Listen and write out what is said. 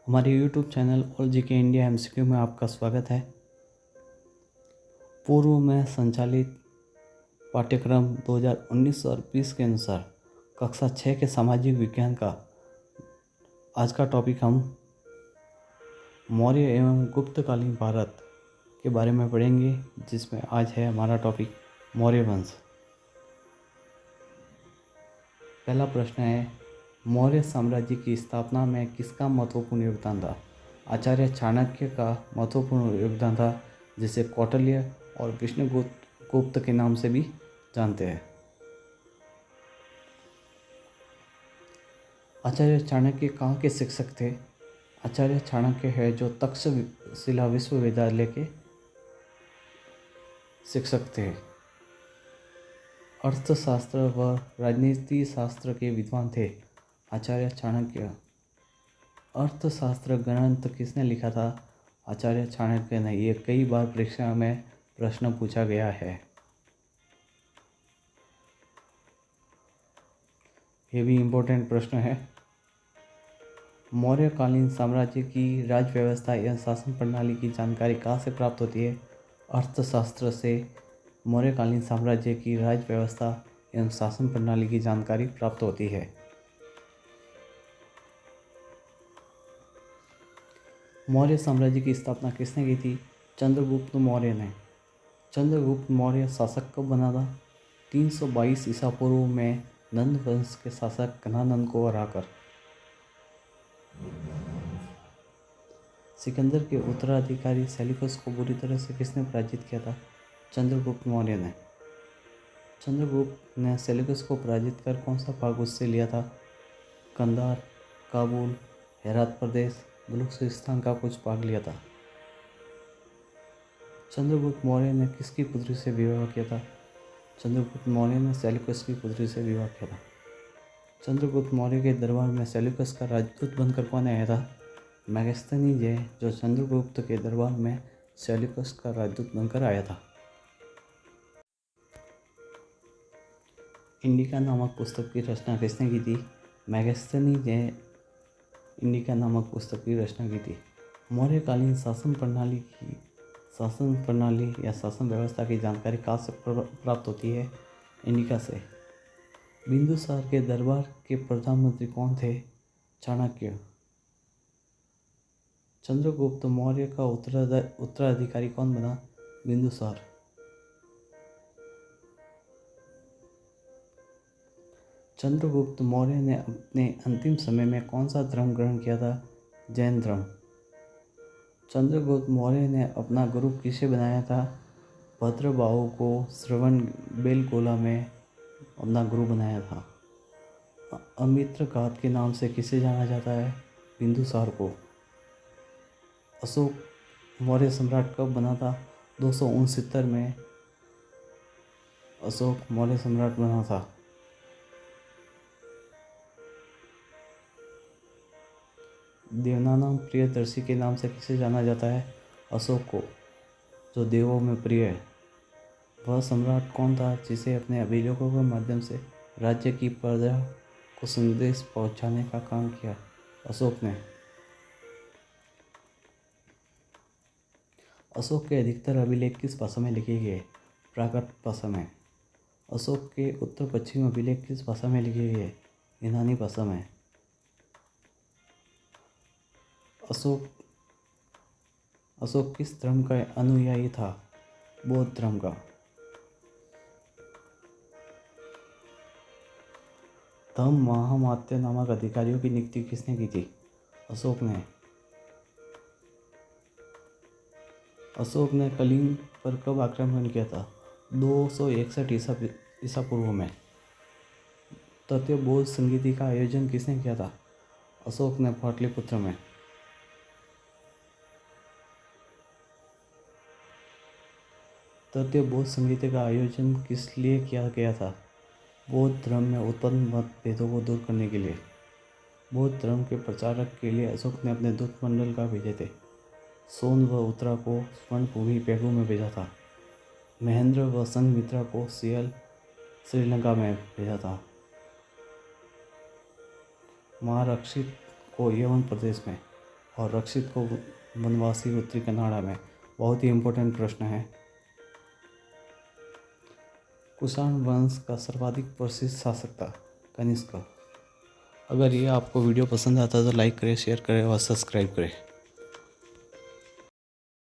हमारे YouTube channel all GK India MCQ में आपका स्वागत है। पूर्व में संचालित पाठ्यक्रम 2019 और 20 के अनुसार कक्षा 6 के सामाजिक विज्ञान का आज का टॉपिक हम मौर्य एवं गुप्तकालीन भारत के बारे में पढ़ेंगे, जिसमें आज है हमारा टॉपिक मौर्य वंश। पहला प्रश्न है, मौर्य साम्राज्य की स्थापना में किसका महत्वपूर्ण योगदान था? आचार्य चाणक्य का महत्वपूर्ण योगदान था, जिसे कौटिल्य और विष्णुगुप्त के नाम से भी जानते हैं। आचार्य चाणक्य कहाँ के शिक्षक थे? आचार्य चाणक्य है जो तक्षशिला विश्वविद्यालय के शिक्षक थे। अर्थशास्त्र व राजनीति शास्त्र के विद्वान थे आचार्य चाणक्य। अर्थशास्त्र ग्रंथ किसने लिखा था? आचार्य चाणक्य ने। ये कई बार परीक्षा में प्रश्न पूछा गया है। ये भी इम्पोर्टेंट प्रश्न है। मौर्यकालीन साम्राज्य की राज व्यवस्था एवं शासन प्रणाली की जानकारी कहाँ से प्राप्त होती है? अर्थशास्त्र से मौर्यकालीन साम्राज्य की राज व्यवस्था एवं शासन प्रणाली की जानकारी प्राप्त होती है। मौर्य साम्राज्य की स्थापना किसने की थी? चंद्रगुप्त मौर्य ने। चंद्रगुप्त मौर्य शासक कब बना था? 322 ईसा पूर्व में नंद वंश के शासक घनानंद को हराकर। सिकंदर के उत्तराधिकारी सेल्यूकस को बुरी तरह से किसने पराजित किया था? चंद्रगुप्त मौर्य ने। चंद्रगुप्त ने सेल्यूकस को पराजित कर कौन सा भाग उससे लिया था? कंधार, काबुल, हेरात प्रदेश, बलूचिस्तान का कुछ भाग लिया था। चंद्रगुप्त मौर्य ने किसकी पुत्री से विवाह किया था? चंद्रगुप्त मौर्य ने सेल्यूकस की पुत्री से विवाह किया था। चंद्रगुप्त मौर्य के दरबार में सेल्यूकस का राजदूत बनकर कौन आया था? मेगस्थनीज है, जो चंद्रगुप्त के दरबार में सेल्यूकस का राजदूत बनकर आया था। इंडिका नामक पुस्तक की रचना किसने की थी? मेगस्थनीज ने इंडिका नामक पुस्तक की रचना की थी। मौर्यकालीन शासन प्रणाली या शासन व्यवस्था की जानकारी कहाँ से प्राप्त होती है? इंडिका से। बिंदुसार के दरबार के प्रधानमंत्री कौन थे? चाणक्य। चंद्रगुप्त मौर्य का उत्तराधिकारी कौन बना? बिंदुसार। चंद्रगुप्त मौर्य ने अपने अंतिम समय में कौन सा धर्म ग्रहण किया था? जैन धर्म। चंद्रगुप्त मौर्य ने अपना गुरु किसे बनाया था? भद्रबाहु को श्रवण बेलगोला में अपना गुरु बनाया था। अमित्रघात के नाम से किसे जाना जाता है? बिंदुसार को। अशोक मौर्य सम्राट कब बना था? 269 में अशोक मौर्य सम्राट बना था। देवनानम प्रियदर्शी के नाम से किसे जाना जाता है? अशोक को, जो देवों में प्रिय है। वह सम्राट कौन था जिसे अपने अभिलेखों के माध्यम से राज्य की प्रजा को संदेश पहुंचाने का काम किया? अशोक ने। अशोक के अधिकतर अभिलेख किस भाषा में लिखे गए? प्राकृत भाषा में। अशोक के उत्तर पश्चिम अभिलेख किस भाषा में लिखे गए? यूनानी भाषा में। अशोक किस धर्म का अनुयायी था? बौद्ध धर्म का। धम्म महामात्य नामक अधिकारियों की नियुक्ति किसने की थी? अशोक ने। अशोक ने कलिंग पर कब आक्रमण किया था? 261 ईसा पूर्व में। तृतीय बौद्ध संगीति का आयोजन किसने किया था? अशोक ने पाटलिपुत्र में। तृतीय बौद्ध संगीति का आयोजन किस लिए किया गया था? बौद्ध धर्म में उत्पन्न मतभेदों को दूर करने के लिए। बौद्ध धर्म के प्रचारक के लिए अशोक ने अपने दूत मंडल का भेजे थे। सोन व उत्तरा को स्वर्ण भूमि पेगू में भेजा था। महेंद्र व संघमित्रा को सियल श्रीलंका में भेजा था। महारक्षित को यवन प्रदेश में और रक्षित को वनवासी उत्तरी कन्नाडा में? बहुत ही इम्पोर्टेंट प्रश्न है। कुषाण वंश का सर्वाधिक प्रसिद्ध शासक था कनिष्क। अगर ये आपको वीडियो पसंद आता है तो लाइक करें, शेयर करें और सब्सक्राइब करें।